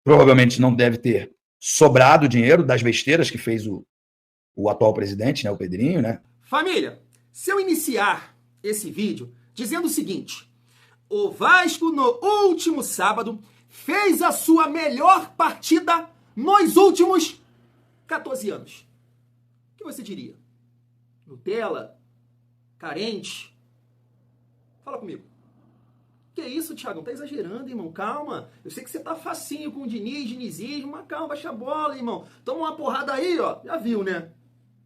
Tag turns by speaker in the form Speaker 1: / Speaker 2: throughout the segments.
Speaker 1: provavelmente não deve ter sobrado dinheiro das besteiras que fez o atual presidente, né, o Pedrinho, né?
Speaker 2: Família, se eu iniciar esse vídeo dizendo o seguinte: o Vasco no último sábado fez a sua melhor partida nos últimos 14 anos. O que você diria? Nutella? Carente? Fala comigo. Que isso, Thiago? Não tá exagerando, irmão. Calma. Eu sei que você tá facinho com o dinizismo, mas calma, baixa a bola, irmão. Toma uma porrada aí, ó. Já viu, né?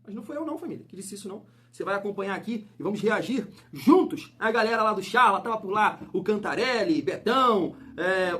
Speaker 2: Mas não foi eu não, família, que disse isso não. Você vai acompanhar aqui e vamos reagir juntos. A galera lá do Charla, tava por lá o Cantarelli, Betão,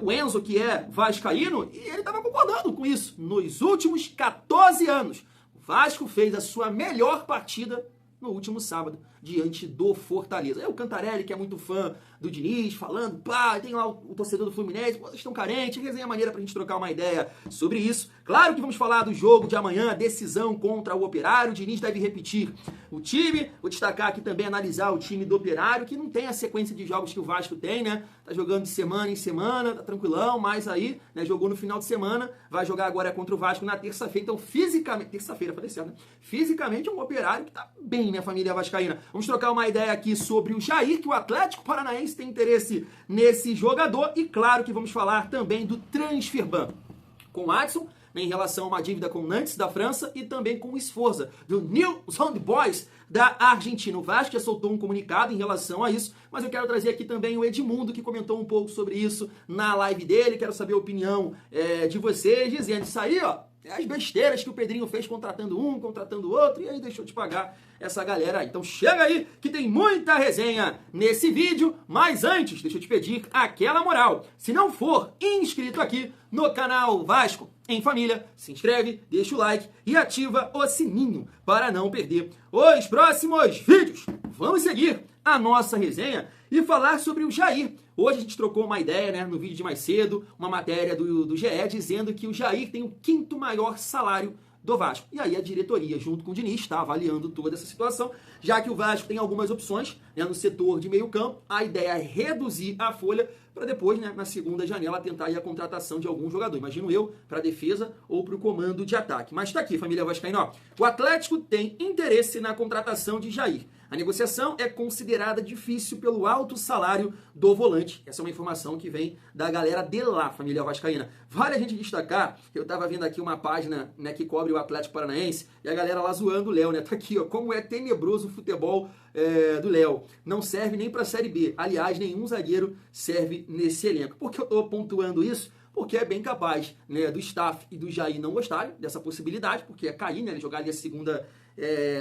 Speaker 2: o Enzo, que é vascaíno, e ele tava concordando com isso. Nos últimos 14 anos, o Vasco fez a sua melhor partida no último sábado, diante do Fortaleza. É o Cantarelli, que é muito fã do Diniz, falando, pá, tem lá o torcedor do Fluminense, vocês estão carentes, resenha maneira pra gente trocar uma ideia sobre isso. Claro que vamos falar do jogo de amanhã, decisão contra o Operário, o Diniz deve repetir o time, vou destacar aqui também, analisar o time do Operário, que não tem a sequência de jogos que o Vasco tem, né, tá jogando de semana em semana, tá tranquilão, mas aí, né, jogou no final de semana, vai jogar agora contra o Vasco na terça-feira, então fisicamente, terça-feira, falei certo, né, fisicamente é um Operário que tá bem, minha família vascaína. Vamos trocar uma ideia aqui sobre o Jair, que o Atlético Paranaense tem interesse nesse jogador, e claro que vamos falar também do Transferban com o Adson, né, em relação a uma dívida com o Nantes da França e também com o Sforza, do News Old Boys da Argentina. O Vasco já soltou um comunicado em relação a isso, mas eu quero trazer aqui também o Edmundo, que comentou um pouco sobre isso na live dele. Quero saber a opinião de vocês, dizendo isso aí, ó, é as besteiras que o Pedrinho fez contratando um, contratando outro, e aí deixou de pagar essa galera aí. Então chega aí, que tem muita resenha nesse vídeo, mas antes, deixa eu te pedir aquela moral. Se não for inscrito aqui no canal Vasco em Família, se inscreve, deixa o like e ativa o sininho para não perder os próximos vídeos. Vamos seguir a nossa resenha e falar sobre o Jair. Hoje a gente trocou uma ideia, né, no vídeo de mais cedo, uma matéria do GE dizendo que o Jair tem o 5º maior salário do Vasco. E aí a diretoria, junto com o Diniz, está avaliando toda essa situação, já que o Vasco tem algumas opções, né, no setor de meio campo. A ideia é reduzir a folha para depois, né, na segunda janela, tentar ir a contratação de algum jogador. Imagino eu, para a defesa ou para o comando de ataque. Mas está aqui, família vascaína, ó. O Atlético tem interesse na contratação de Jair. A negociação é considerada difícil pelo alto salário do volante. Essa é uma informação que vem da galera de lá, família vascaína. Vale a gente destacar, eu tava vendo aqui uma página, né, que cobre o Atlético Paranaense, e a galera lá zoando o Léo, né? Tá aqui, ó, como é tenebroso o futebol do Léo. Não serve nem pra Série B. Aliás, nenhum zagueiro serve nesse elenco. Por que eu tô pontuando isso? Porque é bem capaz, né, do staff e do Jair não gostarem dessa possibilidade, porque é cair, né, ele jogar ali a segunda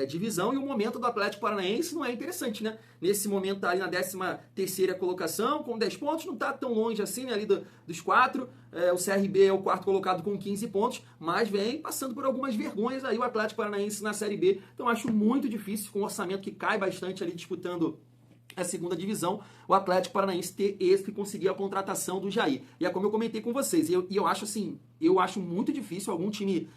Speaker 2: divisão, e o momento do Atlético Paranaense não é interessante, né? Nesse momento tá ali na 13ª colocação, com 10 pontos, não tá tão longe assim, né, ali dos 4, o CRB é o 4º colocado com 15 pontos, mas vem passando por algumas vergonhas aí o Atlético Paranaense na Série B, então acho muito difícil, com um orçamento que cai bastante ali disputando a segunda divisão, o Atlético Paranaense ter esse que conseguir a contratação do Jair. E é como eu comentei com vocês, e eu acho assim, eu acho muito difícil algum time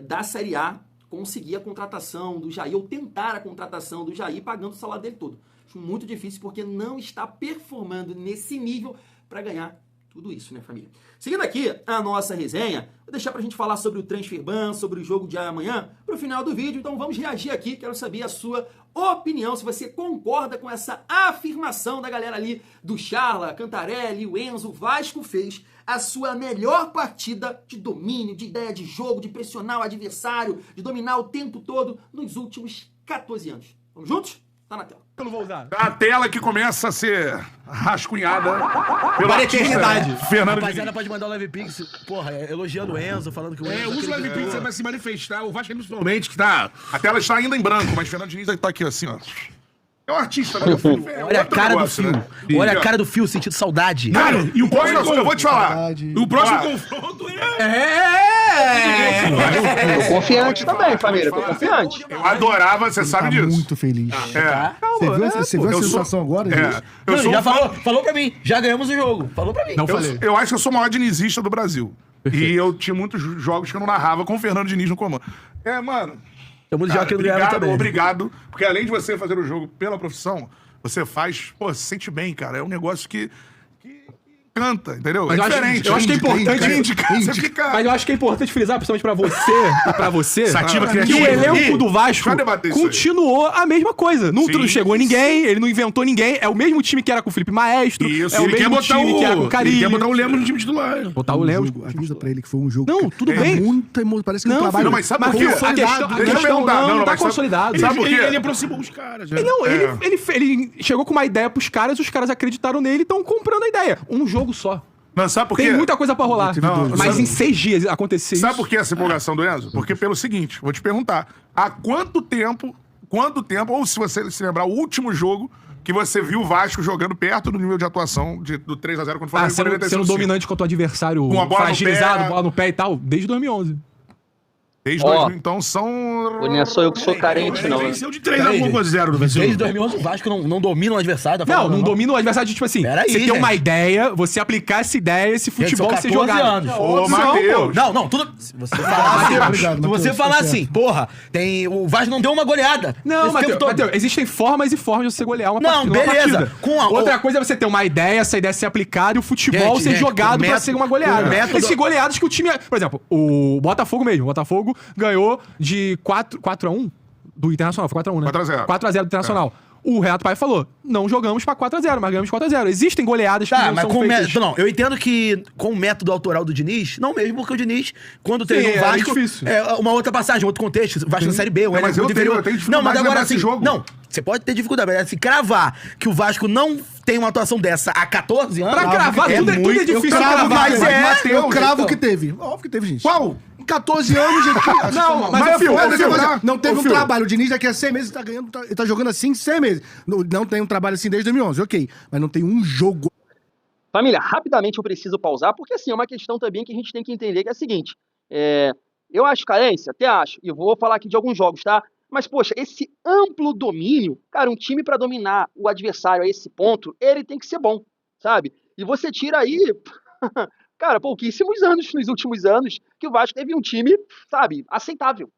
Speaker 2: da Série A conseguir a contratação do Jair, ou tentar a contratação do Jair pagando o salário dele todo. Acho muito difícil porque não está performando nesse nível para ganhar tudo isso, né, família? Seguindo aqui a nossa resenha, vou deixar pra gente falar sobre o Transferban, sobre o jogo de amanhã, pro final do vídeo, então vamos reagir aqui, quero saber a sua opinião, se você concorda com essa afirmação da galera ali do Charla, Cantarelli, o Enzo. O Vasco fez a sua melhor partida de domínio, de ideia de jogo, de pressionar o adversário, de dominar o tempo todo nos últimos 14 anos. Vamos juntos? Tá na tela.
Speaker 3: Eu não vou usar.
Speaker 4: A tela que começa a ser rascunhada pela
Speaker 3: Para a eternidade.
Speaker 4: Fernando
Speaker 3: Rapaziada,
Speaker 4: Diniz.
Speaker 3: pode mandar o Live Pix, porra, elogiando o Enzo, falando que o Enzo...
Speaker 4: Usa o Live Pix pra se manifestar. O Vasco, principalmente, que tá... A tela está ainda em branco, mas Fernando Diniz tá aqui assim, ó. É um artista, né?
Speaker 3: Olha a cara do Fio.
Speaker 4: Né?
Speaker 3: Olha a cara do Fio, sentindo saudade.
Speaker 4: Cara, e o próximo, eu vou te falar. O próximo confronto
Speaker 5: Tô confiante também, família. Tô confiante.
Speaker 4: Eu adorava, você sabe disso.
Speaker 6: Muito feliz. Você viu a sensação agora, gente?
Speaker 4: Eu
Speaker 3: Não,
Speaker 4: sou
Speaker 3: já
Speaker 4: um fã-
Speaker 3: falou pra mim. Já ganhamos o jogo. Falou pra mim.
Speaker 6: Não falei.
Speaker 4: eu acho que eu sou o maior dinizista do Brasil. E eu tinha muitos jogos que eu não narrava com o Fernando Diniz no comando. Mano...
Speaker 3: Tamo já que eu ganhava também.
Speaker 4: Obrigado, porque além de você fazer o jogo pela profissão, você faz, pô, se sente bem, cara. É um negócio que canta, entendeu?
Speaker 7: Mas
Speaker 4: é
Speaker 7: eu acho-
Speaker 4: diferente.
Speaker 7: eu acho que é importante-
Speaker 4: Você fica...
Speaker 7: Mas eu acho que é importante frisar, principalmente pra você e pra você,
Speaker 4: Sativa
Speaker 7: que
Speaker 4: criativa.
Speaker 7: o elenco do Vasco
Speaker 4: Deixa eu debater isso aí.
Speaker 7: continuou a mesma coisa. Não
Speaker 4: Sim.
Speaker 7: chegou ninguém, ele não inventou ninguém. É o mesmo time que era com o Felipe Maestro.
Speaker 4: Isso,
Speaker 7: é o
Speaker 4: ele quer
Speaker 7: mesmo
Speaker 4: botar
Speaker 7: time que era com o
Speaker 4: Ele
Speaker 7: Carilli.
Speaker 4: quer botar o Lemos no time titular.
Speaker 7: Botar o Lemos.
Speaker 6: Avisa pra ele que foi um jogo.
Speaker 7: Não, tudo bem.
Speaker 6: Parece que
Speaker 7: Não,
Speaker 6: o trabalho.
Speaker 4: Não, mas sabe por
Speaker 7: Mas
Speaker 4: quê?
Speaker 7: a questão
Speaker 4: Deixa eu perguntar.
Speaker 7: não tá
Speaker 4: mas sabe-
Speaker 7: consolidado.
Speaker 4: Sabe por quê?
Speaker 3: Ele aproximou os caras. né?
Speaker 7: Não, ele chegou com uma ideia pros caras, os caras acreditaram nele e estão comprando a ideia. Um jogo só.
Speaker 4: Não, sabe por quê?
Speaker 7: Tem muita coisa pra rolar.
Speaker 4: Não,
Speaker 7: mas
Speaker 4: sabe-
Speaker 7: em 6 dias acontecer
Speaker 4: Sabe
Speaker 7: isso.
Speaker 4: por que essa empolgação do Enzo? Porque pelo seguinte, vou te perguntar. Há quanto tempo, ou se você se lembrar, o último jogo que você viu o Vasco jogando perto do nível de atuação do 3x0 quando foi
Speaker 7: Ah, sendo dominante contra o adversário,
Speaker 4: Com a bola no
Speaker 7: fragilizado,
Speaker 4: pé.
Speaker 7: bola no pé e tal, desde 2011.
Speaker 4: Desde
Speaker 5: Ó.
Speaker 4: 2000, então são...
Speaker 5: Não é só eu que sou carente, não.
Speaker 3: Venceu de 3 a 0, não venceu? Desde 2011 o Vasco não domina o adversário. Tá
Speaker 7: Não,
Speaker 3: falando,
Speaker 7: não domina o adversário de tipo assim.
Speaker 3: Pera aí,
Speaker 7: você tem
Speaker 3: gente.
Speaker 7: uma ideia, você aplicar essa ideia, esse
Speaker 3: Gente,
Speaker 7: futebol
Speaker 3: são
Speaker 7: ser
Speaker 3: 14
Speaker 7: jogado.
Speaker 3: anos.
Speaker 4: Ô, Matheus.
Speaker 3: Não, tudo. Se você falar assim,
Speaker 6: Obrigado,
Speaker 3: se você
Speaker 6: Matheus,
Speaker 3: falar
Speaker 6: tá
Speaker 3: assim, porra, o Vasco não deu uma goleada.
Speaker 7: Não,
Speaker 3: esse tempo todo.
Speaker 7: Mateus, existem formas e formas de você golear uma
Speaker 3: Não,
Speaker 7: partida. uma
Speaker 3: beleza.
Speaker 7: partida. Outra coisa é você ter uma ideia, essa ideia ser aplicada e o futebol
Speaker 3: Gente,
Speaker 7: ser
Speaker 3: gente,
Speaker 7: jogado
Speaker 3: o
Speaker 7: pra
Speaker 3: método-
Speaker 7: ser uma goleada.
Speaker 3: o método-
Speaker 7: Existem goleadas que o time... Por exemplo, o Botafogo mesmo. O Botafogo ganhou de 4x1 do Internacional. Foi 4x1, né?
Speaker 4: 4x0.
Speaker 7: 4x0 do Internacional. O Renato Paiva falou, não jogamos pra 4x0, mas ganhamos 4x0. Existem goleadas que
Speaker 3: Tá,
Speaker 7: não
Speaker 3: mas
Speaker 7: são
Speaker 3: com o
Speaker 7: feitas...
Speaker 3: método. Não, eu entendo que com o método autoral do Diniz, não mesmo, porque o Diniz, quando treinou o
Speaker 7: é
Speaker 3: Vasco.
Speaker 7: difícil.
Speaker 3: É uma outra passagem, outro contexto. Vasco na Série B, o
Speaker 4: Não, mas
Speaker 3: elenco
Speaker 4: eu tenho
Speaker 3: inferior.
Speaker 4: dificuldade
Speaker 3: Não, mas
Speaker 4: de
Speaker 3: agora
Speaker 4: lembrar
Speaker 3: assim.
Speaker 4: esse jogo.
Speaker 3: Não, você pode ter dificuldade, mas assim, cravar que o Vasco não tem uma atuação dessa há 14 anos.
Speaker 7: Pra cravar, tudo é difícil
Speaker 6: Eu cravo,
Speaker 7: cravar.
Speaker 3: mas
Speaker 6: eu cravo
Speaker 3: então.
Speaker 6: que teve. Óbvio que teve, gente.
Speaker 4: Qual?
Speaker 6: 14 anos, gente.
Speaker 7: Não, mas
Speaker 6: Mas,
Speaker 7: ô, Fio,
Speaker 6: essa
Speaker 7: ô, Fio,
Speaker 6: coisa, não teve
Speaker 4: ô,
Speaker 6: um
Speaker 4: Fio.
Speaker 6: trabalho. O Diniz daqui a 6 meses tá ganhando, ele tá jogando assim 6 meses. Não tem um trabalho assim desde 2011, ok. Mas não tem um jogo.
Speaker 5: Família, rapidamente eu preciso pausar, porque assim, é uma questão também que a gente tem que entender, que é a seguinte, eu acho carência, até acho, e vou falar aqui de alguns jogos, tá? Mas, poxa, esse amplo domínio, cara, um time pra dominar o adversário a esse ponto, ele tem que ser bom, sabe? E você tira aí, cara, pouquíssimos anos, nos últimos anos, que o Vasco teve um time, sabe, aceitável.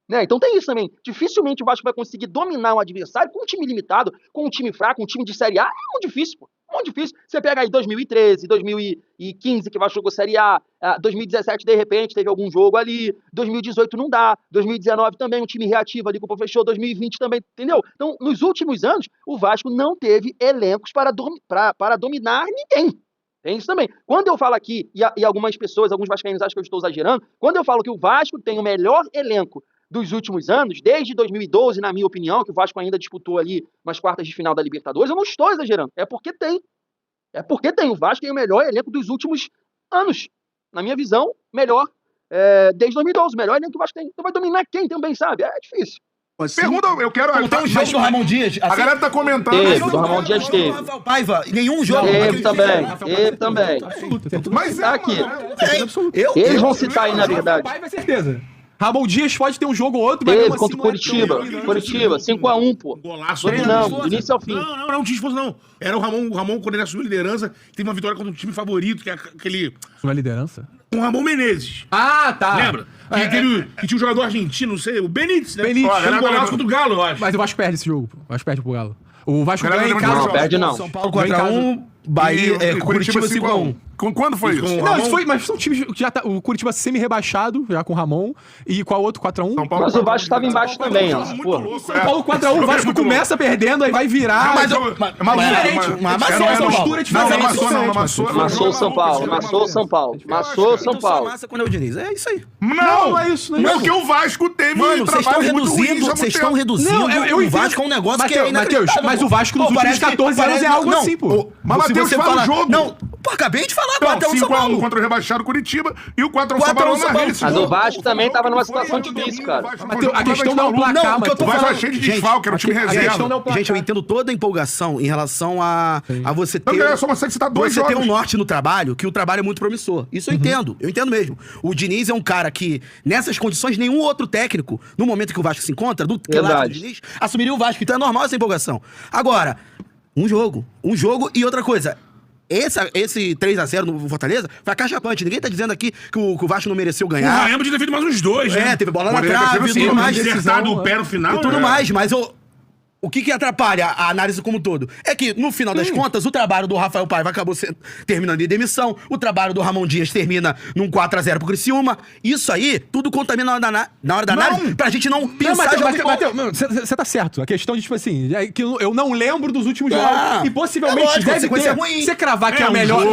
Speaker 5: Né? Então tem isso também. Dificilmente o Vasco vai conseguir dominar um adversário com um time limitado, com um time fraco, um time de Série A. É muito difícil, pô. Muito difícil. Você pega aí 2013, 2015, que o Vasco jogou Série A, 2017, de repente, teve algum jogo ali, 2018 não dá, 2019 também, um time reativo ali que o Pô fechou, 2020 também, entendeu? Então, nos últimos anos, o Vasco não teve elencos para dominar ninguém. Tem isso também. Quando eu falo aqui, e algumas pessoas, alguns vascaínos acham que eu estou exagerando, quando eu falo que o Vasco tem o melhor elenco dos últimos anos, desde 2012, na minha opinião, que o Vasco ainda disputou ali nas quartas de final da Libertadores, eu não estou exagerando. É porque tem. É porque tem. O Vasco tem o melhor elenco dos últimos anos. Na minha visão, melhor desde 2012. O melhor elenco que o Vasco tem. Então vai dominar quem também, sabe? É difícil.
Speaker 4: Pergunta, eu quero...
Speaker 3: Não tem um jogo do Ramon Dias.
Speaker 4: A galera tá comentando...
Speaker 5: Teve, do Ramon Dias teve.
Speaker 3: Rafael Paiva, nenhum jogo.
Speaker 5: Teve também.
Speaker 4: Mas
Speaker 5: Tá aqui.
Speaker 3: Eu
Speaker 5: Eles vão citar aí, na verdade.
Speaker 7: Pai vai certeza. Ramon Dias pode ter um jogo ou outro, mas
Speaker 5: Teve
Speaker 7: mesmo
Speaker 5: contra o
Speaker 7: assim não é tão
Speaker 5: Curitiba.
Speaker 7: dominante.
Speaker 5: Curitiba, 5x1, pô.
Speaker 3: Golaço.
Speaker 5: Dominamos, do início ao fim.
Speaker 3: Não tinha esforço, não. Era o Ramon, quando ele assumiu a liderança, teve uma vitória contra um time favorito, que é aquele...
Speaker 7: Não é liderança?
Speaker 3: Com o Ramon Menezes.
Speaker 7: Ah, tá.
Speaker 3: Lembra? Que tinha um jogador argentino, não sei, o Benítez, né?
Speaker 7: Benítez.
Speaker 3: Fez um golaço contra o Galo, eu acho.
Speaker 7: Mas o Vasco perde esse jogo, pô. O Vasco perde pro Galo. O Vasco
Speaker 4: Galera,
Speaker 7: ganha em
Speaker 4: lembra
Speaker 7: casa.
Speaker 5: Não, perde não.
Speaker 3: São Paulo
Speaker 7: Ganha em
Speaker 3: 4x1, Bahia, Curitiba 5x1.
Speaker 4: Quando foi isso?
Speaker 7: Não, isso foi, mas são times que já tá. O Curitiba semi-rebaixado, já com o Ramon, e qual outro 4x1?
Speaker 4: São Paulo...
Speaker 5: Mas o Vasco estava embaixo também, ó. Pô.
Speaker 7: São Paulo 4x1, o Vasco começa perdendo, aí vai virar.
Speaker 3: Mas
Speaker 7: diferente.
Speaker 3: amassou
Speaker 7: É
Speaker 3: São
Speaker 7: uma
Speaker 3: Paulo.
Speaker 7: postura
Speaker 4: Não,
Speaker 7: diferente.
Speaker 4: não amassou.
Speaker 5: Amassou o São Paulo, amassou o São Paulo, amassou o São
Speaker 3: Então só
Speaker 5: Paulo.
Speaker 3: amassa quando é o Diniz. É isso aí.
Speaker 7: Não é isso, não é isso.
Speaker 4: Porque o Vasco teve
Speaker 3: Mano, vocês estão reduzindo,
Speaker 7: Não, eu
Speaker 3: o Vasco é um negócio que é
Speaker 7: Matheus,
Speaker 3: inacreditável,
Speaker 7: mas
Speaker 3: pô.
Speaker 7: o Vasco nos
Speaker 3: Pô,
Speaker 7: últimos
Speaker 3: parece que-
Speaker 7: 14 anos é algo
Speaker 3: não,
Speaker 7: assim, pô.
Speaker 4: Mas,
Speaker 3: se
Speaker 4: Matheus,
Speaker 3: você
Speaker 4: fala o
Speaker 3: falar-
Speaker 4: jogo.
Speaker 3: Não, pô, acabei de falar,
Speaker 4: Não,
Speaker 3: 4x1 São
Speaker 4: 5x1
Speaker 3: Paulo.
Speaker 4: contra o rebaixado Curitiba e o 4x1 São
Speaker 3: 4x1
Speaker 4: Paulo
Speaker 3: São
Speaker 4: na
Speaker 3: Paulo.
Speaker 4: rede.
Speaker 5: Mas o Vasco também tava numa situação difícil, cara.
Speaker 7: Matheus, a questão não é o placar,
Speaker 3: Não, o que eu tô
Speaker 4: O Vasco
Speaker 3: falando...
Speaker 4: é cheio de
Speaker 3: Gente,
Speaker 4: desfalque, era um time
Speaker 7: a
Speaker 4: reserva.
Speaker 7: questão não é o placar.
Speaker 3: Gente, eu entendo toda a empolgação em relação a você ter...
Speaker 4: Não, é só você citar dois
Speaker 3: Você tem
Speaker 4: jogos.
Speaker 3: um norte no trabalho, que o trabalho é muito promissor. Isso eu entendo mesmo. O Diniz é um cara que, nessas condições, nenhum outro técnico, no momento que o Vasco se encontra, do lado do
Speaker 5: Verdade.
Speaker 3: Diniz, assumiria o Vasco. Então é normal essa empolgação. Agora, um jogo e outra coisa. Esse 3x0 no Fortaleza foi acachapante. Ninguém tá dizendo aqui que o Vasco não mereceu ganhar.
Speaker 6: Lembro de ter feito mais uns dois, né?
Speaker 3: Teve bola na
Speaker 4: Poderia ter
Speaker 3: trave
Speaker 4: sido
Speaker 3: e tudo
Speaker 4: assim,
Speaker 3: mais.
Speaker 6: Acertado o pé no final.
Speaker 3: E tudo
Speaker 6: né?
Speaker 3: mais, mas o que atrapalha a análise como um todo? É que, no final das contas, o trabalho do Rafael Paiva acabou terminando em demissão, o trabalho do Ramon Dias termina num 4-0 pro Criciúma. Isso aí, tudo contamina na hora da análise, pra gente não pensar...
Speaker 7: Você tá certo. A questão de, tipo assim, é que eu não lembro dos últimos jogos. E possivelmente
Speaker 3: lógico,
Speaker 7: deve ter...
Speaker 3: ruim.
Speaker 7: Você cravar que é a melhor...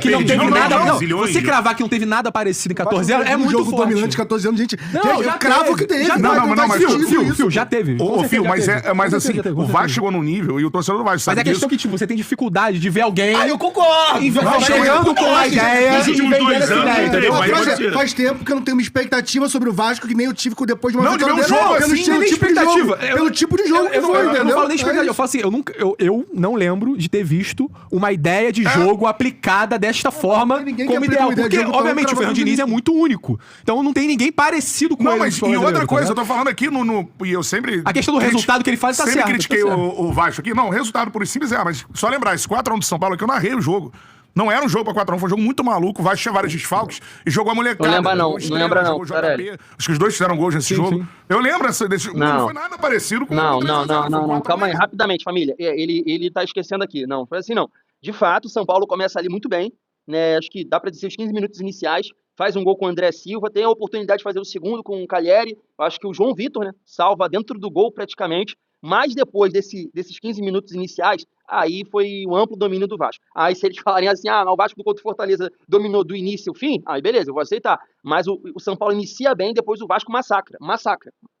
Speaker 7: Que não teve nada... Você cravar que não teve nada parecido em 14 anos é muito
Speaker 6: jogo
Speaker 7: forte.
Speaker 6: dominante de 14 anos, gente.
Speaker 7: Não,
Speaker 6: Eu cravo que teve.
Speaker 7: Fio, já teve.
Speaker 4: Mas assim, o Vasco chegou num nível, e o torcedor do Vasco sabe
Speaker 7: Mas é questão
Speaker 4: disso.
Speaker 7: que, tipo, você tem dificuldade de ver alguém...
Speaker 3: Eu concordo!
Speaker 7: Chegando com a ideia
Speaker 8: Nos
Speaker 7: e
Speaker 8: últimos
Speaker 7: vendendo
Speaker 8: 2
Speaker 7: essa
Speaker 8: anos,
Speaker 7: ideia, entendeu?
Speaker 8: entendeu?
Speaker 6: Faz tempo que eu não tenho uma expectativa sobre o Vasco que nem eu tive depois de uma
Speaker 4: Não, de ver um
Speaker 6: dele.
Speaker 4: jogo
Speaker 6: Pelo
Speaker 4: assim,
Speaker 6: estilo,
Speaker 7: nem
Speaker 6: tipo de
Speaker 7: expectativa.
Speaker 6: jogo. Pelo tipo de jogo que foi,
Speaker 7: Eu
Speaker 6: entendeu?
Speaker 7: não falo nem expectativa.
Speaker 6: É
Speaker 7: Eu falo assim, eu não lembro de ter visto uma ideia de jogo aplicada desta forma
Speaker 6: ninguém que
Speaker 7: como
Speaker 6: aplica
Speaker 7: ideal.
Speaker 6: uma ideia de
Speaker 7: Porque,
Speaker 6: jogo
Speaker 7: obviamente,
Speaker 6: tão
Speaker 7: o Fernando
Speaker 6: cravado
Speaker 7: Diniz é
Speaker 6: nisso.
Speaker 7: muito único. Então não tem ninguém parecido com
Speaker 4: Não,
Speaker 7: ele.
Speaker 4: mas
Speaker 7: no
Speaker 4: e
Speaker 7: futebol
Speaker 4: outra
Speaker 7: brasileiro,
Speaker 4: coisa,
Speaker 7: tá
Speaker 4: eu tô falando aqui e eu sempre...
Speaker 7: A questão do resultado que ele faz tá
Speaker 4: sempre
Speaker 7: certo,
Speaker 4: critiquei
Speaker 7: tá certo.
Speaker 4: o Vasco aqui. Não, resultado por simples mas só lembrar, esse 4x1 de São Paulo aqui, eu narrei o jogo. Não era um jogo pra 4x1, foi um jogo muito maluco. O Vasco tinha vários desfalques e jogou a molecada.
Speaker 5: Não lembra não,
Speaker 4: jogou
Speaker 5: não lembra não,
Speaker 4: jogou
Speaker 5: Tarelli.
Speaker 4: JP. Acho que os dois fizeram gols nesse jogo.
Speaker 7: sim.
Speaker 4: Eu lembro desse jogo. Não foi nada parecido com
Speaker 5: Não,
Speaker 4: o 3 a 0, foi 4 a 1.
Speaker 5: calma aí, rapidamente, família. Ele tá esquecendo aqui. Não, foi assim não. De fato, o São Paulo começa ali muito bem, né? Acho que dá pra dizer os 15 minutos iniciais. Faz um gol com o André Silva, tem a oportunidade de fazer o segundo com o Calheri. Acho que o João Vitor, né? Salva dentro do gol praticamente. Mas depois desses 15 minutos iniciais, aí foi o amplo domínio do Vasco. Aí se eles falarem assim, o Vasco do contra o Fortaleza dominou do início ao fim, aí beleza, eu vou aceitar. Mas o São Paulo inicia bem, depois o Vasco massacra.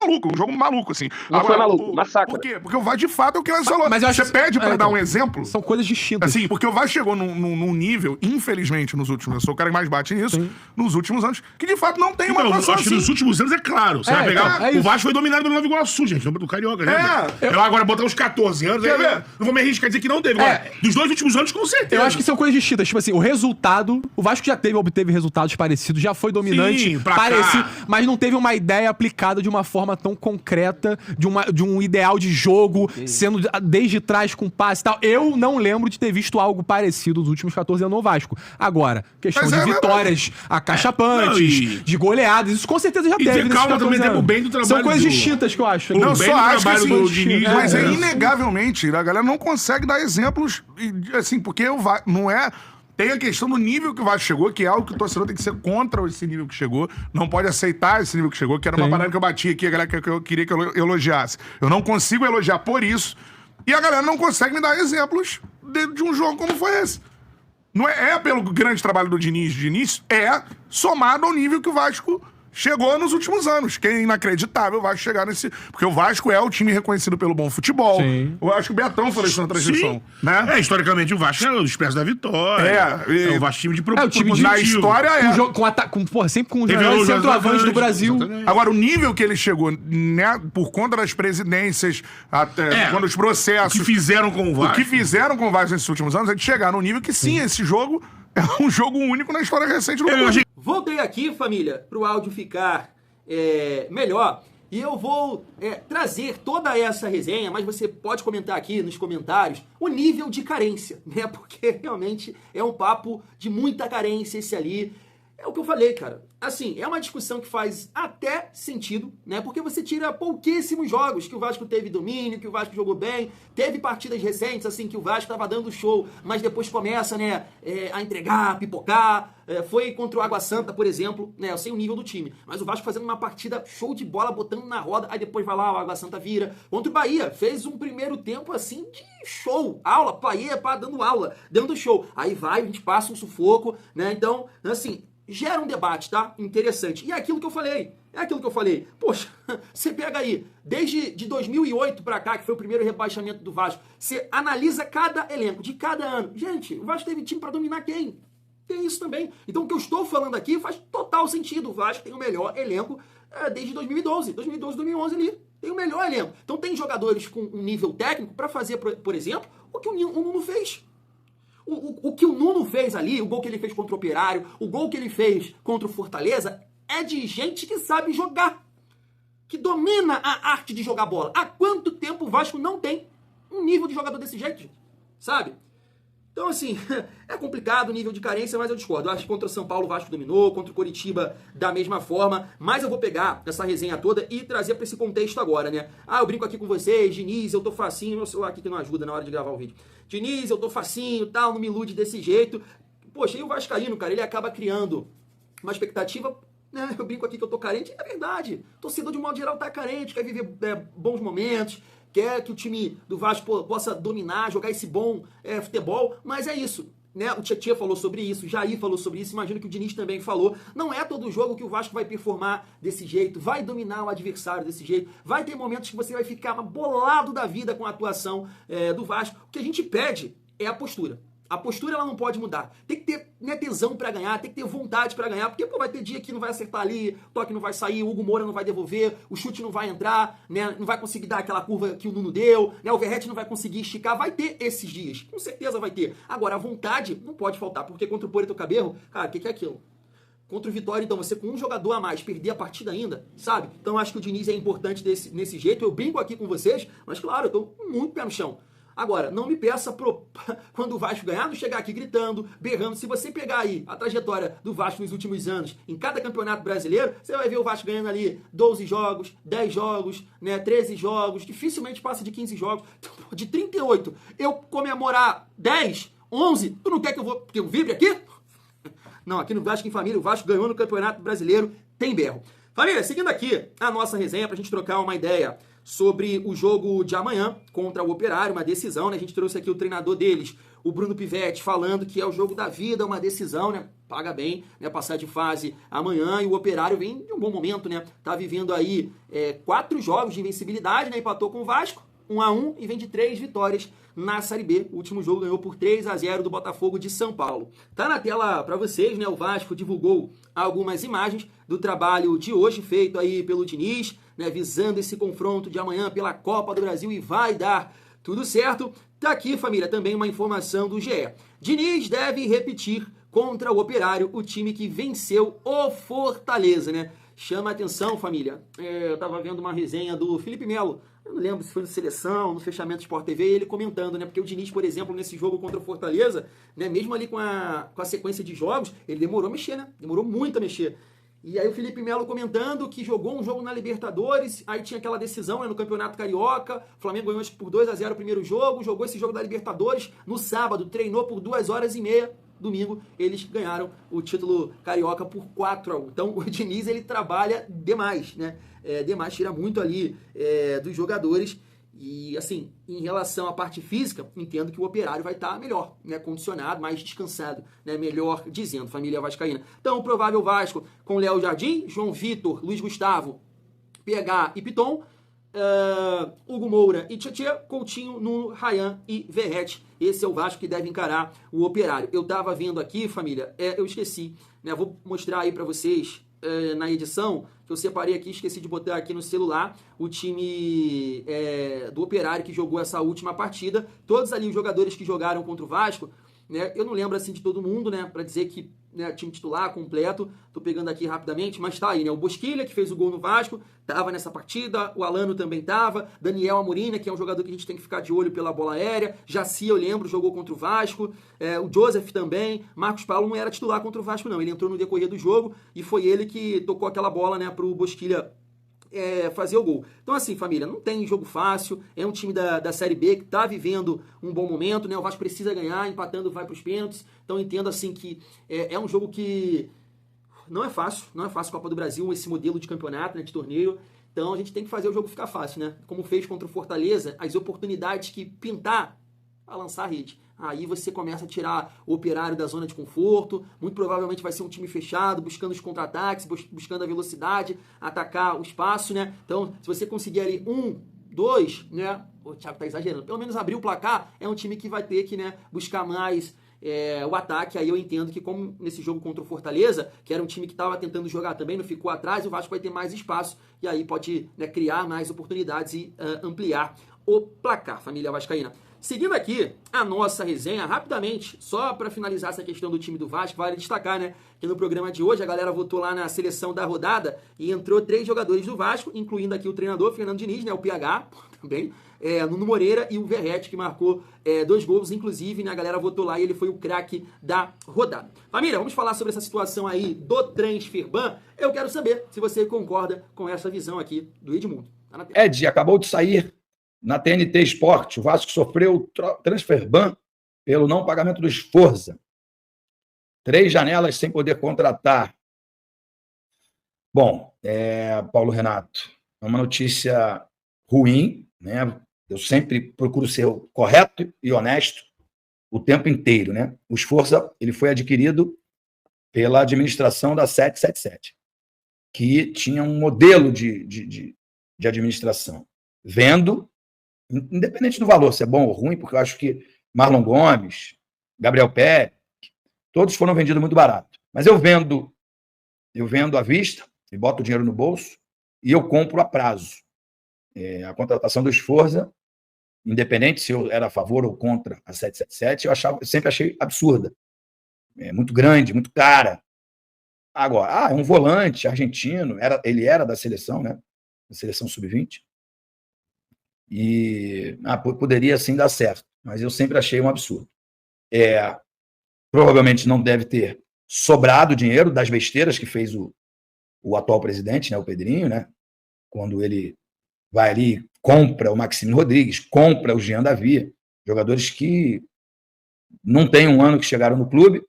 Speaker 4: Maluco, um jogo maluco, assim.
Speaker 5: Não foi maluco, massacra.
Speaker 4: Por quê? Porque o Vasco, de fato, é o que nós falou.
Speaker 7: Mas eu acho
Speaker 4: Você
Speaker 7: que-
Speaker 4: pede pra
Speaker 7: é,
Speaker 4: dar
Speaker 7: então,
Speaker 4: um exemplo...
Speaker 7: São coisas distintas.
Speaker 4: Assim, porque o Vasco chegou num nível, infelizmente, nos últimos... Eu sou o cara que mais bate nisso, nos últimos anos, que de fato não tem uma
Speaker 8: Então,
Speaker 4: atuação
Speaker 8: acho que
Speaker 4: assim.
Speaker 8: nos últimos anos é claro. Você vai pegar.
Speaker 7: então, é
Speaker 8: O
Speaker 7: isso.
Speaker 8: Vasco foi dominado pelo Nova Iguaçu, gente. Lembra do Carioca, lembra?
Speaker 4: É.
Speaker 8: Eu agora botar uns 14 anos.
Speaker 4: Quer ver?
Speaker 8: Não vou me arriscar a dizer que não teve. Agora, dos 2 últimos anos, com certeza.
Speaker 7: Eu acho que são coisas distintas. Tipo assim, o resultado... O Vasco já obteve resultados parecidos, já foi dominante,
Speaker 8: Sim, pra
Speaker 7: parecido,
Speaker 8: cá.
Speaker 7: mas não teve uma ideia aplicada de uma forma tão concreta, de um ideal de jogo, sendo desde trás com passe e tal. Eu não lembro de ter visto algo parecido nos últimos 14 anos no Vasco. Agora, questão
Speaker 4: Mas
Speaker 7: de
Speaker 4: é
Speaker 7: vitórias acachapantes,
Speaker 8: Não, e-
Speaker 7: de goleadas, isso com certeza já
Speaker 8: E
Speaker 7: teve
Speaker 8: ter
Speaker 7: nesses
Speaker 8: calma
Speaker 7: 14
Speaker 8: também, tempo
Speaker 7: anos.
Speaker 8: bem do trabalho
Speaker 7: São coisas
Speaker 8: do-
Speaker 7: distintas que eu acho.
Speaker 4: Não,
Speaker 8: bem
Speaker 4: só
Speaker 8: do
Speaker 4: acho que
Speaker 8: trabalho
Speaker 4: assim,
Speaker 8: do Diniz,
Speaker 4: mas
Speaker 8: né?
Speaker 4: inegavelmente, a galera não consegue dar exemplos, assim, porque o Vasco não é... Tem a questão do nível que o Vasco chegou, que é algo que o torcedor tem que ser contra esse nível que chegou, não pode aceitar esse nível que chegou, que era uma parada que eu bati aqui, a galera que eu queria que eu elogiasse. Eu não consigo elogiar por isso, e a galera não consegue me dar exemplos de um jogo como foi esse. Não é pelo grande trabalho do Diniz de início, é somado ao nível que o Vasco chegou nos últimos anos. Que é inacreditável o Vasco chegar nesse... Porque o Vasco é o time reconhecido pelo bom futebol.
Speaker 7: Sim.
Speaker 4: Eu acho que o Betão falou isso na transmissão.
Speaker 8: Sim.
Speaker 4: Né?
Speaker 8: Historicamente, o Vasco é o Expresso da Vitória.
Speaker 4: É,
Speaker 8: o Vasco time de
Speaker 7: É, o time de-
Speaker 4: Na
Speaker 8: propositivo.
Speaker 4: história é.
Speaker 7: Com jogo, porra, sempre com os
Speaker 8: Teve
Speaker 7: melhores
Speaker 8: os
Speaker 7: centroavantes do
Speaker 8: atacantes,
Speaker 7: Brasil.
Speaker 8: exatamente.
Speaker 4: Agora, o nível que ele chegou, né, por conta das presidências, até quando os
Speaker 8: O
Speaker 4: processos...
Speaker 8: que fizeram com o
Speaker 4: O
Speaker 8: Vasco.
Speaker 4: que fizeram com o Vasco nesses últimos anos é de chegar num nível que sim, esse jogo é um jogo único na história recente do
Speaker 8: Eu
Speaker 4: mundo.
Speaker 8: achei
Speaker 2: Voltei aqui, família, para o áudio ficar melhor. E eu vou trazer toda essa resenha, mas você pode comentar aqui nos comentários o nível de carência, né? Porque realmente é um papo de muita carência esse ali. É o que eu falei, cara. Assim, é uma discussão que faz até sentido, né? Porque você tira pouquíssimos jogos que o Vasco teve domínio, que o Vasco jogou bem. Teve partidas recentes, assim, que o Vasco tava dando show, mas depois começa, né, a entregar, a pipocar. Foi contra o Água Santa, por exemplo, né? Eu sei o nível do time. Mas o Vasco fazendo uma partida show de bola, botando na roda, aí depois vai lá, o Água Santa vira. Contra o Bahia, fez um primeiro tempo, assim, de show. Aula, Bahia, dando aula, dando show. Aí vai, a gente passa um sufoco, né? Então, assim... Gera um debate, tá? Interessante. E é aquilo que eu falei. Poxa, você pega aí, desde de 2008 pra cá, que foi o primeiro rebaixamento do Vasco, você analisa cada elenco de cada ano. Gente, o Vasco teve time pra dominar quem? Tem isso também. Então o que eu estou falando aqui faz total sentido. O Vasco tem o melhor elenco desde 2012. 2011 ali. Tem o melhor elenco. Então tem jogadores com um nível técnico pra fazer, por exemplo, o que o Nuno fez. O que o Nuno fez ali, o gol que ele fez contra o Operário, o gol que ele fez contra o Fortaleza, é de gente que sabe jogar, que domina a arte de jogar bola. Há quanto tempo o Vasco não tem um nível de jogador desse jeito, gente? Sabe? Então, assim, é complicado o nível de carência, mas eu discordo. Eu acho que contra o São Paulo o Vasco dominou, contra o Coritiba da mesma forma, mas eu vou pegar essa resenha toda e trazer para esse contexto agora, né? Ah, eu brinco aqui com vocês, Diniz, eu tô facinho, meu celular aqui que não ajuda na hora de gravar o vídeo. Diniz, eu tô facinho, tal, não me ilude desse jeito. Poxa, e o vascaíno, cara, ele acaba criando uma expectativa, né? Eu brinco aqui que eu tô carente, é verdade. O torcedor, de modo geral, tá carente, quer viver bons momentos, quer que o time do Vasco possa dominar, jogar esse bom futebol, mas é isso, né? O Tietchan falou sobre isso, o Jair falou sobre isso, imagino que o Diniz também falou. Não é todo jogo que o Vasco vai performar desse jeito, vai dominar o adversário desse jeito, vai ter momentos que você vai ficar bolado da vida com a atuação do Vasco. O que a gente pede é a postura. A postura ela não pode mudar. Tem que ter, né, tesão pra ganhar, tem que ter vontade pra ganhar, porque vai ter dia que não vai acertar ali, o toque não vai sair, o Hugo Moura não vai devolver, o chute não vai entrar, né, não vai conseguir dar aquela curva que o Nuno deu, né, o Verratti não vai conseguir esticar, vai ter esses dias, com certeza vai ter. Agora, a vontade não pode faltar, porque contra o Puerto Cabello, cara, o que é aquilo? Contra o Vitória, então, você com um jogador a mais perder a partida ainda, sabe? Então, acho que o Diniz é importante nesse jeito, eu brinco aqui com vocês, mas claro, eu tô muito pé no chão. Agora, não me peça quando o Vasco ganhar, não chegar aqui gritando, berrando. Se você pegar aí a trajetória do Vasco nos últimos anos, em cada campeonato brasileiro, você vai ver o Vasco ganhando ali 12 jogos, 10 jogos, né, 13 jogos, dificilmente passa de 15 jogos. De 38, eu comemorar 10, 11, tu não quer que eu vibre aqui? Não, aqui no Vasco em Família, o Vasco ganhou no Campeonato Brasileiro, tem berro. Família, seguindo aqui a nossa resenha pra gente trocar uma ideia sobre o jogo de amanhã contra o Operário, uma decisão, né? A gente trouxe aqui o treinador deles, o Bruno Pivetti, falando que é o jogo da vida, uma decisão, né? Paga bem, né? Passar de fase amanhã, e o Operário vem de um bom momento, né? Tá vivendo aí 4 jogos de invencibilidade, né? Empatou com o Vasco, 1-1, e vem de 3 vitórias na Série B. O último jogo ganhou por 3-0 do Botafogo de São Paulo. Tá na tela para vocês, né? O Vasco divulgou algumas imagens do trabalho de hoje, feito aí pelo Diniz, né? Visando esse confronto de amanhã pela Copa do Brasil, e vai dar tudo certo. Tá aqui, família, também uma informação do GE. Diniz deve repetir contra o Operário, o time que venceu o Fortaleza, né? Chama a atenção, família. Eu tava vendo uma resenha do Felipe Melo, eu não lembro se foi no Seleção, no fechamento do Sport TV, ele comentando, né? Porque o Diniz, por exemplo, nesse jogo contra o Fortaleza, né? Mesmo ali com a sequência de jogos, ele demorou a mexer, né? Demorou muito a mexer. E aí o Felipe Melo comentando que jogou um jogo na Libertadores, aí tinha aquela decisão, né, no Campeonato Carioca, o Flamengo ganhou por 2-0 o primeiro jogo, jogou esse jogo da Libertadores no sábado, treinou por 2h30, domingo eles ganharam o título carioca por 4-1. Então o Diniz, ele trabalha demais, né? Demais, tira muito ali dos jogadores. E assim, em relação à parte física, entendo que o Operário vai estar melhor, né? Condicionado, mais descansado, né? Melhor dizendo, família vascaína. Então, o provável Vasco com Léo Jardim, João Vitor, Luiz Gustavo, PH e Piton, Hugo Moura e Tietchan, Coutinho, Nuno, Ryan e Verratti. Esse é o Vasco que deve encarar o Operário. Eu tava vendo aqui, família, eu esqueci, né? Vou mostrar aí para vocês na edição, que eu separei aqui, esqueci de botar aqui no celular, o time do Operário que jogou essa última partida. Todos ali os jogadores que jogaram contra o Vasco, né? Eu não lembro assim de todo mundo, né? Para dizer que, né, time titular completo, tô pegando aqui rapidamente, mas tá aí, né? O Bosquilha, que fez o gol no Vasco, tava nessa partida, o Alano também tava, Daniel Amorim, que é um jogador que a gente tem que ficar de olho pela bola aérea, Jaci, eu lembro, jogou contra o Vasco, o Joseph também, Marcos Paulo não era titular contra o Vasco não, ele entrou no decorrer do jogo e foi ele que tocou aquela bola, né, pro Bosquilha fazer o gol. Então assim, família, não tem jogo fácil, é um time da Série B que tá vivendo um bom momento, né? O Vasco precisa ganhar, empatando vai pros pênaltis, então entendo assim que é um jogo que não é fácil Copa do Brasil, esse modelo de campeonato, né, de torneio, então a gente tem que fazer o jogo ficar fácil, né? Como fez contra o Fortaleza, as oportunidades que pintar, a lançar a rede. Aí você começa a tirar o Operário da zona de conforto, muito provavelmente vai ser um time fechado, buscando os contra-ataques, buscando a velocidade, atacar o espaço, né? Então, se você conseguir ali 1, 2, né? O Thiago tá exagerando, pelo menos abrir o placar, é um time que vai ter que, né, buscar mais o ataque. Aí eu entendo que, como nesse jogo contra o Fortaleza, que era um time que estava tentando jogar também, não ficou atrás, o Vasco vai ter mais espaço, e aí pode, né, criar mais oportunidades e ampliar o placar, família vascaína. seguindo aqui a nossa resenha, rapidamente, só para finalizar essa questão do time do Vasco, vale destacar, né, que no programa de hoje a galera votou lá na seleção da rodada e entrou 3 jogadores do Vasco, incluindo aqui o treinador Fernando Diniz, né, o PH, também, Nuno Moreira e o Verratti, que marcou 2 gols, inclusive, né, a galera votou lá e ele foi o craque da rodada. Família, vamos falar sobre essa situação aí do transferban. Eu quero saber se você concorda com essa visão aqui do Edmundo. Tá na tela.
Speaker 1: Ed, acabou de sair na TNT Esporte. O Vasco sofreu transferban pelo não pagamento do Sforza. 3 janelas sem poder contratar. Bom, Paulo Renato, é uma notícia ruim, né? Eu sempre procuro ser correto e honesto o tempo inteiro, né? O Sforza, ele foi adquirido pela administração da 777, que tinha um modelo de administração. Vendo, independente do valor, se é bom ou ruim, porque eu acho que Marlon Gomes, Gabriel Pérez, todos foram vendidos muito barato. Mas eu vendo à vista, e boto o dinheiro no bolso, e eu compro a prazo. A contratação do Sforza, independente se eu era a favor ou contra a 777, eu sempre achei absurda. Muito grande, muito cara. Agora, é um volante argentino, ele era da seleção, né? Da seleção sub-20. E poderia sim dar certo, mas eu sempre achei um absurdo. Provavelmente não deve ter sobrado dinheiro das besteiras que fez o atual presidente, né, o Pedrinho, né? Quando ele vai ali, compra o Maxime Rodrigues, compra o Jean Davi, jogadores que não têm um ano que chegaram no clube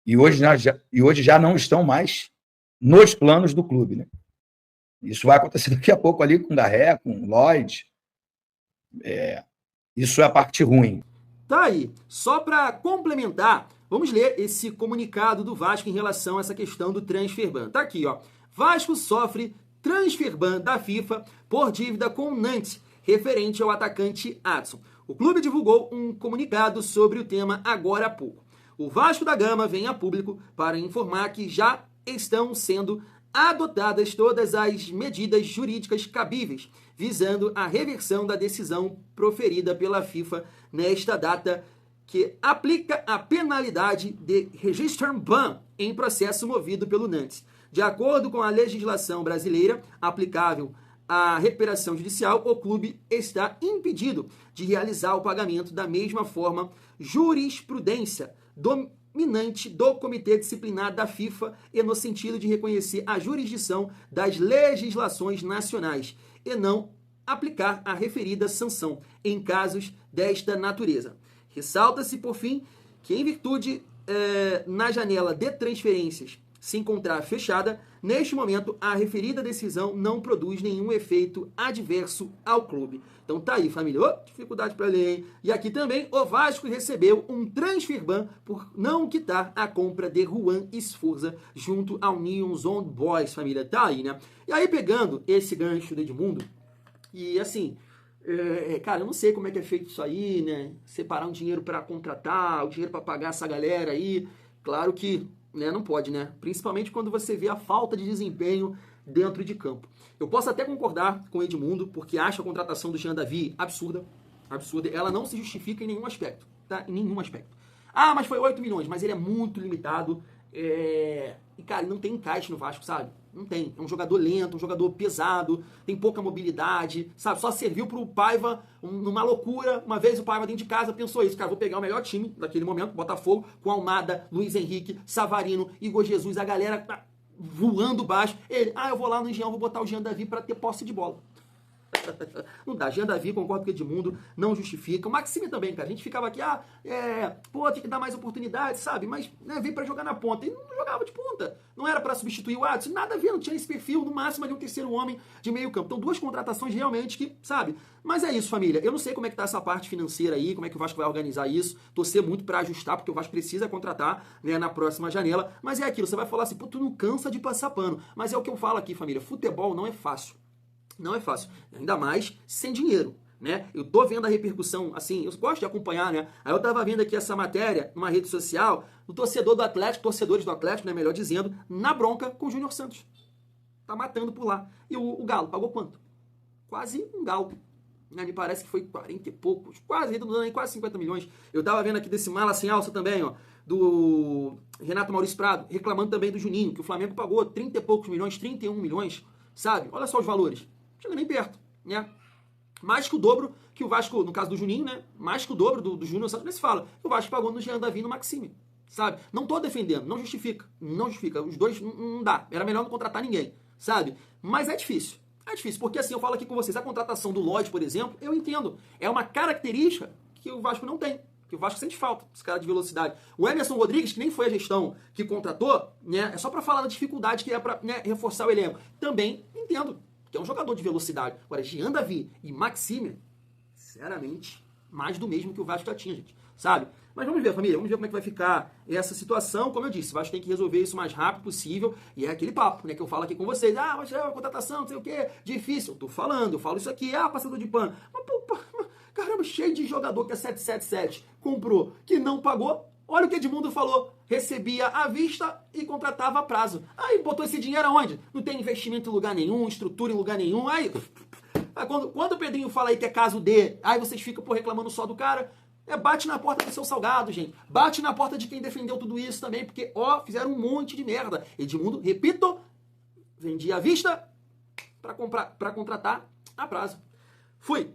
Speaker 1: e hoje já não estão mais nos planos do clube, né? Isso vai acontecer daqui a pouco ali com o Garré, com o Lloyd. Isso é a parte ruim.
Speaker 2: Tá aí. Só para complementar, vamos ler esse comunicado do Vasco em relação a essa questão do transferban. Tá aqui, ó. Vasco sofre transferban da FIFA por dívida com o Nantes, referente ao atacante Adson. O clube divulgou um comunicado sobre o tema agora há pouco. O Vasco da Gama vem a público para informar que já estão sendo adotadas todas as medidas jurídicas cabíveis, visando a reversão da decisão proferida pela FIFA nesta data, que aplica a penalidade de registro ban em processo movido pelo Nantes. De acordo com a legislação brasileira aplicável à recuperação judicial, o clube está impedido de realizar o pagamento da mesma forma jurisprudência dominante do Comitê Disciplinar da FIFA e no sentido de reconhecer a jurisdição das legislações nacionais e não aplicar a referida sanção em casos desta natureza. Ressalta-se, por fim, que em virtude na janela de transferências se encontrar fechada, neste momento a referida decisão não produz nenhum efeito adverso ao clube. Então tá aí, família. Dificuldade para ler, hein? E aqui também o Vasco recebeu um transferban por não quitar a compra de Juan Sforza junto ao News Old Boys, família. Tá aí, né? E aí, pegando esse gancho do Edmundo, e assim, cara, eu não sei como é que é feito isso aí, né? Separar um dinheiro para contratar, o dinheiro para pagar essa galera aí. Claro que não pode, né? Principalmente quando você vê a falta de desempenho dentro de campo. Eu posso até concordar com o Edmundo, porque acho a contratação do Jean Davi absurda. Ela não se justifica em nenhum aspecto, tá? Em nenhum aspecto. Mas foi 8 milhões, mas ele é muito limitado. E, cara, não tem encaixe no Vasco, sabe? Não tem. É um jogador lento, um jogador pesado, tem pouca mobilidade, sabe? Só serviu pro Paiva numa loucura. Uma vez o Paiva dentro de casa pensou isso, cara, vou pegar o melhor time daquele momento, Botafogo, com Almada, Luiz Henrique, Savarino, Igor Jesus, a galera tá voando baixo. Ele, eu vou lá no Engenhão, vou botar o Jean Davi pra ter posse de bola. Não dá. Jean Davi, concordo com o Edmundo, não justifica. O Maxime também, cara. A gente ficava aqui, tem que dar mais oportunidade, sabe? Mas veio pra jogar na ponta. E não jogava de ponta. Não era pra substituir o Adson. Nada a ver, não tinha esse perfil. No máximo ali um terceiro homem de meio campo. Então, 2 contratações realmente que, sabe? Mas é isso, família. Eu não sei como é que tá essa parte financeira aí, como é que o Vasco vai organizar isso. Torcer muito pra ajustar, porque o Vasco precisa contratar, né, na próxima janela. Mas é aquilo, você vai falar assim, tu não cansa de passar pano. Mas é o que eu falo aqui, família. Futebol não é fácil. Não é fácil, ainda mais sem dinheiro, né? Eu tô vendo a repercussão, assim, eu gosto de acompanhar, né? Aí eu tava vendo aqui essa matéria numa rede social do torcedor do Atlético, torcedores do Atlético, né, melhor dizendo, na bronca com o Júnior Santos. Tá matando por lá. E o Galo pagou quanto? Quase um galo, né, me parece que foi 40 e poucos, quase redondando aí, quase 50 milhões. Eu tava vendo aqui desse mala sem alça também, ó, do Renato Maurício Prado, reclamando também do Juninho, que o Flamengo pagou 30 e poucos milhões, 31 milhões, sabe? Olha só os valores. Não chega nem perto, né? Mais que o dobro que o Vasco, no caso do Juninho, né? Mais que o dobro do Júnior Santos, nem se fala. O Vasco pagou no Jean Davi e no Maxime, sabe? Não tô defendendo, não justifica. Não justifica. Os dois não dá. Era melhor não contratar ninguém, sabe? Mas é difícil. É difícil, porque assim, eu falo aqui com vocês, a contratação do Lodge, por exemplo, eu entendo. É uma característica que o Vasco não tem. Que o Vasco sente falta, esse cara de velocidade. O Emerson Rodrigues, que nem foi a gestão que contratou, né? É só pra falar da dificuldade que é pra, né, reforçar o elenco. Também entendo que é um jogador de velocidade. Agora, Jean Davi e Maxime, sinceramente, mais do mesmo que o Vasco já tinha, gente. Sabe? Mas vamos ver, família, vamos ver como é que vai ficar essa situação. Como eu disse, o Vasco tem que resolver isso o mais rápido possível. E é aquele papo, né, que eu falo aqui com vocês. Ah, mas é uma contratação, não sei o quê, difícil. Eu tô falando, eu falo isso aqui. Ah, passador de pano. Mas, pô, caramba, cheio de jogador que é 777 comprou, que não pagou. Olha o que Edmundo falou. Recebia à vista e contratava a prazo. Aí botou esse dinheiro aonde? Não tem investimento em lugar nenhum, estrutura em lugar nenhum. Aí, quando o Pedrinho fala aí que é caso de, aí vocês ficam reclamando só do cara. Bate na porta do seu Salgado, gente. Bate na porta de quem defendeu tudo isso também, porque, ó, fizeram um monte de merda. Edmundo, repito, vendia à vista pra contratar a prazo. Fui.